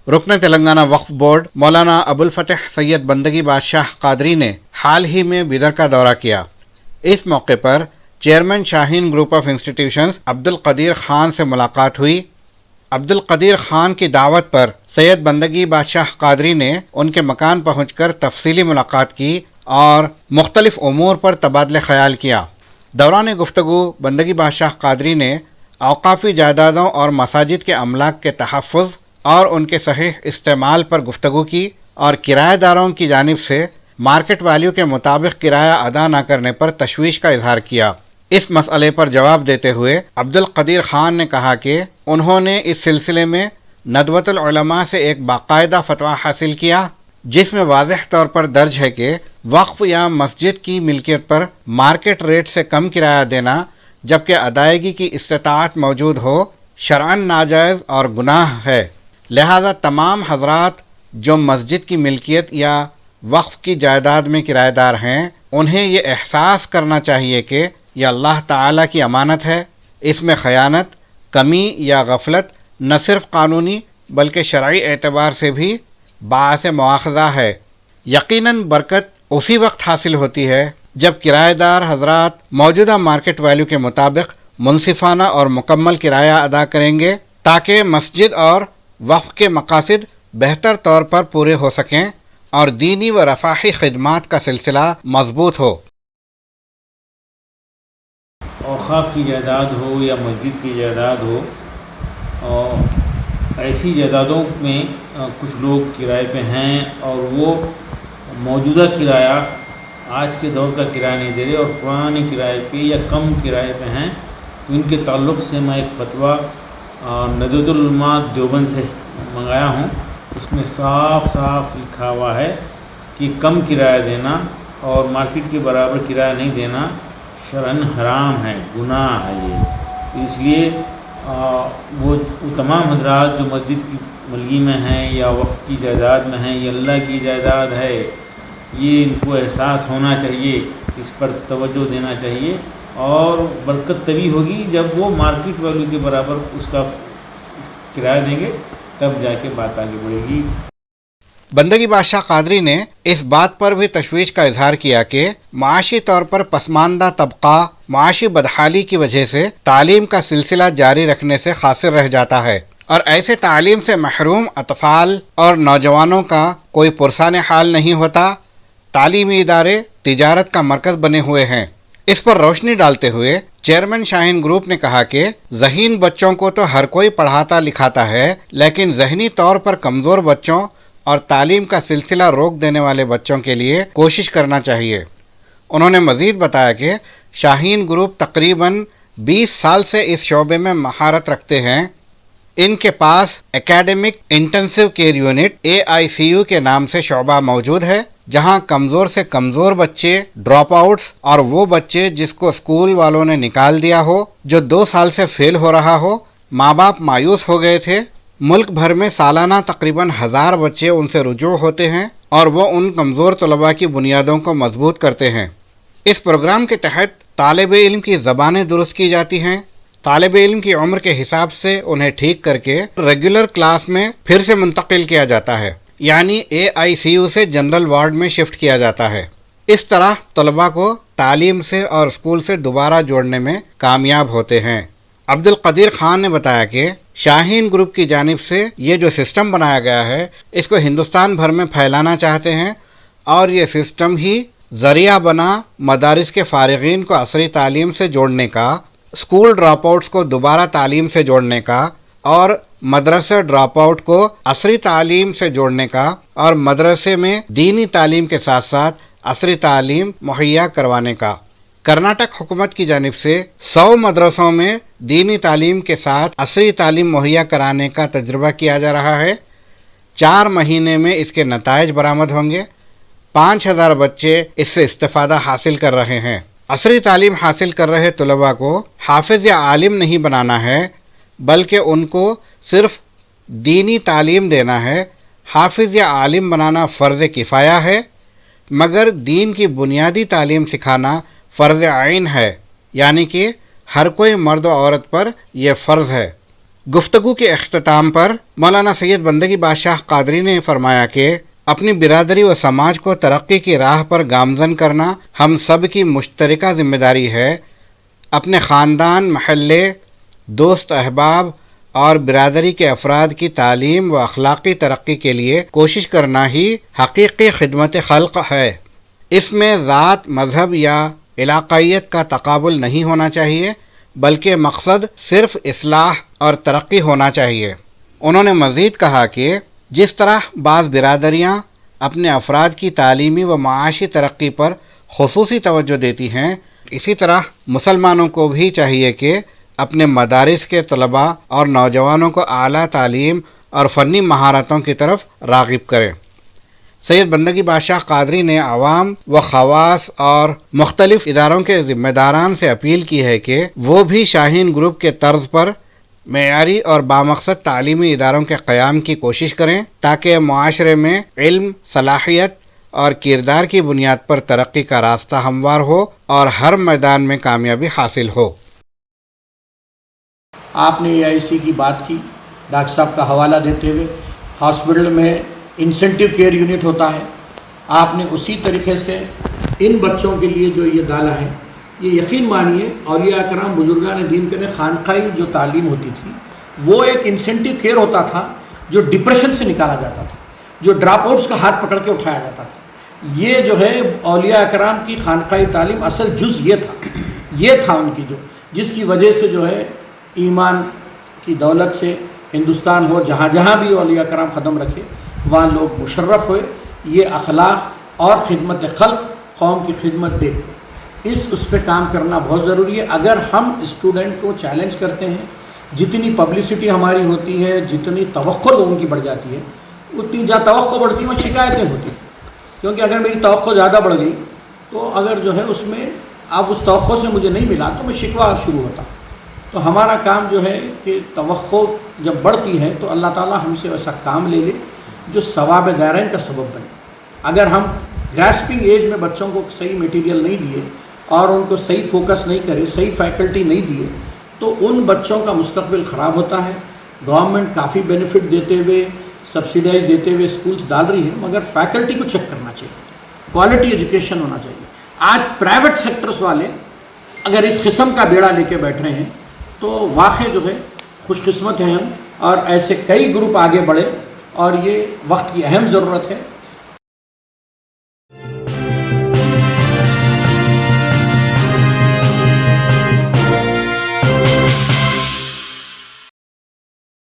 رکن تلنگانہ وقف بورڈ مولانا ابوالفتح سید بندگی بادشاہ قادری نے حال ہی میں بیدر کا دورہ کیا۔ اس موقع پر chairman Shaheen group of institutions Abdul Qadeer Khan سے ملاقات ہوئی۔ عبدالقدیر خان کی دعوت پر سید بندگی بادشاہ قادری نے ان کے مکان پہنچ کر تفصیلی ملاقات کی اور مختلف امور پر تبادلہ خیال کیا۔ دوران گفتگو بندگی بادشاہ قادری نے اوقافی جائیدادوں اور مساجد کے املاک کے تحفظ اور ان کے صحیح استعمال پر گفتگو کی اور کرایہ داروں کی جانب سے مارکیٹ ویلیو کے مطابق کرایہ ادا نہ کرنے پر تشویش کا اظہار کیا۔ اس مسئلے پر جواب دیتے ہوئے عبدالقدیر خان نے کہا کہ انہوں نے اس سلسلے میں ندوۃ العلماء سے ایک باقاعدہ فتویٰ حاصل کیا جس میں واضح طور پر درج ہے کہ وقف یا مسجد کی ملکیت پر مارکیٹ ریٹ سے کم کرایہ دینا جبکہ ادائیگی کی استطاعت موجود ہو شرعاً ناجائز اور گناہ ہے۔ لہذا تمام حضرات جو مسجد کی ملکیت یا وقف کی جائیداد میں کرایہ دار ہیں انہیں یہ احساس کرنا چاہیے کہ یہ اللہ تعالیٰ کی امانت ہے، اس میں خیانت، کمی یا غفلت نہ صرف قانونی بلکہ شرعی اعتبار سے بھی باعث مواخذہ ہے۔ یقیناً برکت اسی وقت حاصل ہوتی ہے جب کرایہ دار حضرات موجودہ مارکیٹ ویلیو کے مطابق منصفانہ اور مکمل کرایہ ادا کریں گے تاکہ مسجد اور وقف کے مقاصد بہتر طور پر پورے ہو سکیں اور دینی و رفاہی خدمات کا سلسلہ مضبوط ہو۔ اوقاف کی جائیداد ہو یا مسجد کی جائیداد ہو، اور ایسی جائیدادوں میں کچھ لوگ کرائے پہ ہیں اور وہ موجودہ کرایہ آج کے دور کا کرایہ نہیں دے رہے اور پرانے کرائے پہ یا کم کرائے پہ ہیں، ان کے تعلق سے میں ایک فتویٰ ندوۃ العلماء دیوبند سے منگایا ہوں۔ اس میں صاف صاف لکھا ہوا ہے کہ کم کرایہ دینا اور مارکیٹ کے برابر کرایہ نہیں دینا شرعاً حرام ہے، گناہ ہے یہ۔ اس لیے وہ تمام حضرات جو مسجد کی ملکی میں ہیں یا وقف کی جائیداد میں ہیں، یہ اللہ کی جائیداد ہے، یہ ان کو احساس ہونا چاہیے، اس پر توجہ دینا چاہیے، اور برکت تبھی ہوگی جب وہ مارکیٹ ویلیو کے برابر اس کا کرایہ دیں گے، تب جا کے بات آگے بڑھے گی۔ بندگی بادشاہ قادری نے اس بات پر بھی تشویش کا اظہار کیا کہ معاشی طور پر پسماندہ طبقہ معاشی بدحالی کی وجہ سے تعلیم کا سلسلہ جاری رکھنے سے قاصر رہ جاتا ہے اور ایسے تعلیم سے محروم اطفال اور نوجوانوں کا کوئی پرسان حال نہیں ہوتا۔ تعلیمی ادارے تجارت کا مرکز بنے ہوئے ہیں۔ اس پر روشنی ڈالتے ہوئے چیئرمین شاہین گروپ نے کہا کہ ذہین بچوں کو تو ہر کوئی پڑھاتا لکھاتا ہے، لیکن ذہنی طور پر کمزور بچوں اور تعلیم کا سلسلہ روک دینے والے بچوں کے لیے کوشش کرنا چاہیے۔ انہوں نے مزید بتایا کہ شاہین گروپ تقریباً 20 سال سے اس شعبے میں مہارت رکھتے ہیں۔ ان کے پاس اکیڈمک انٹینسیو کیئر یونٹ AICU کے نام سے شعبہ موجود ہے، جہاں کمزور سے کمزور بچے، ڈراپ آؤٹس اور وہ بچے جس کو اسکول والوں نے نکال دیا ہو، جو 2 سال سے فیل ہو رہا ہو، ماں باپ مایوس ہو گئے تھے، ملک بھر میں سالانہ تقریباً 1000 بچے ان سے رجوع ہوتے ہیں اور وہ ان کمزور طلباء کی بنیادوں کو مضبوط کرتے ہیں۔ اس پروگرام کے تحت طالب علم کی زبانیں درست کی جاتی ہیں، طالب علم کی عمر کے حساب سے انہیں ٹھیک کر کے ریگولر کلاس میں پھر سے منتقل کیا جاتا ہے، یعنی AICU سے جنرل وارڈ میں شفٹ کیا جاتا ہے۔ اس طرح طلباء کو تعلیم سے اور اسکول سے دوبارہ جوڑنے میں کامیاب ہوتے ہیں۔ عبدالقدیر خان نے بتایا کہ شاہین گروپ کی جانب سے یہ جو سسٹم بنایا گیا ہے اس کو ہندوستان بھر میں پھیلانا چاہتے ہیں اور یہ سسٹم ہی ذریعہ بنا مدارس کے فارغین کو عصری تعلیم سے جوڑنے کا، اسکول ڈراپ آؤٹس کو دوبارہ تعلیم سے جوڑنے کا اور مدرسہ ڈراپ آؤٹ کو عصری تعلیم سے جوڑنے کا اور مدرسے میں دینی تعلیم کے ساتھ ساتھ عصری تعلیم مہیا کروانے کا۔ کرناٹک حکومت کی جانب سے 100 مدرسوں میں دینی تعلیم کے ساتھ عصری تعلیم مہیا کرانے کا تجربہ کیا جا رہا ہے۔ 4 مہینے میں اس کے نتائج برآمد ہوں گے۔ 5000 بچے اس سے استفادہ حاصل کر رہے ہیں۔ عصری تعلیم حاصل کر رہے طلباء کو حافظ یا عالم نہیں بنانا ہے، بلکہ ان کو صرف دینی تعلیم دینا ہے۔ حافظ یا عالم بنانا فرض کفایہ ہے، مگر دین کی بنیادی تعلیم سکھانا فرض عین ہے، یعنی کہ ہر کوئی مرد و عورت پر یہ فرض ہے۔ گفتگو کے اختتام پر مولانا سید بندگی بادشاہ قادری نے فرمایا کہ اپنی برادری و سماج کو ترقی کی راہ پر گامزن کرنا ہم سب کی مشترکہ ذمہ داری ہے۔ اپنے خاندان، محلے، دوست احباب اور برادری کے افراد کی تعلیم و اخلاقی ترقی کے لیے کوشش کرنا ہی حقیقی خدمت خلق ہے۔ اس میں ذات، مذہب یا علاقائیت کا تقابل نہیں ہونا چاہیے، بلکہ مقصد صرف اصلاح اور ترقی ہونا چاہیے۔ انہوں نے مزید کہا کہ جس طرح بعض برادریاں اپنے افراد کی تعلیمی و معاشی ترقی پر خصوصی توجہ دیتی ہیں، اسی طرح مسلمانوں کو بھی چاہیے کہ اپنے مدارس کے طلباء اور نوجوانوں کو اعلیٰ تعلیم اور فنی مہارتوں کی طرف راغب کریں۔ سید بندگی بادشاہ قادری نے عوام و خواص اور مختلف اداروں کے ذمہ داران سے اپیل کی ہے کہ وہ بھی شاہین گروپ کے طرز پر معیاری اور بامقصد تعلیمی اداروں کے قیام کی کوشش کریں تاکہ معاشرے میں علم، صلاحیت اور کردار کی بنیاد پر ترقی کا راستہ ہموار ہو اور ہر میدان میں کامیابی حاصل ہو۔ آپ نے AIC کی بات کی، ڈاکٹر صاحب کا حوالہ دیتے ہوئے ہاسپٹل میں انسینٹیو کیئر یونٹ ہوتا ہے، آپ نے اسی طریقے سے ان بچوں کے لیے جو یہ ڈالا ہے، یہ یقین مانیے اولیاء کرام بزرگان دین کے خانقاہی جو تعلیم ہوتی تھی وہ ایک انسینٹیو کیئر ہوتا تھا جو ڈپریشن سے نکالا جاتا تھا، جو ڈراپ آؤٹس کا ہاتھ پکڑ کے اٹھایا جاتا تھا۔ یہ جو ہے اولیاء کرام کی خانقاہی تعلیم اصل جز یہ تھا ان کی جو جس کی وجہ سے جو ہے ایمان کی دولت سے ہندوستان ہو جہاں جہاں بھی اولیاء کرام قدم رکھے وہاں لوگ مشرف ہوئے۔ یہ اخلاق اور خدمت خلق، قوم کی خدمت دیکھتے اس پہ کام کرنا بہت ضروری ہے۔ اگر ہم اسٹوڈنٹ کو چیلنج کرتے ہیں، جتنی پبلسٹی ہماری ہوتی ہے، جتنی توقع لوگوں کی بڑھ جاتی ہے، اتنی جہاں توقع بڑھتی ہے وہاں شکایتیں ہوتی ہیں، کیونکہ اگر میری توقع زیادہ بڑھ گئی تو اگر جو ہے اس میں اب اس توقع سے مجھے نہیں ملا تو میں شکوہ شروع ہوتا۔ تو ہمارا کام جو ہے کہ توقع جب بڑھتی ہے تو اللہ تعالیٰ ہم سے ایسا کام لے لے جو ثواب دارین کا سبب بنے۔ اگر ہم گراسپنگ ایج میں بچوں کو صحیح میٹیریل نہیں دیے اور ان کو صحیح فوکس نہیں کرے، صحیح فیکلٹی نہیں دیے تو ان بچوں کا مستقبل خراب ہوتا ہے۔ گورنمنٹ کافی بینیفٹ دیتے ہوئے، سبسیڈائز دیتے ہوئے اسکولز ڈال رہی ہے، مگر فیکلٹی کو چیک کرنا چاہیے، کوالٹی ایجوکیشن ہونا چاہیے۔ آج پرائیویٹ سیکٹرز والے اگر اس قسم کا بیڑا لے کے بیٹھ رہے ہیں تو واقعی جو ہے خوش قسمت ہیں ہم، اور ایسے کئی گروپ آگے بڑھے، اور یہ وقت کی اہم ضرورت ہے۔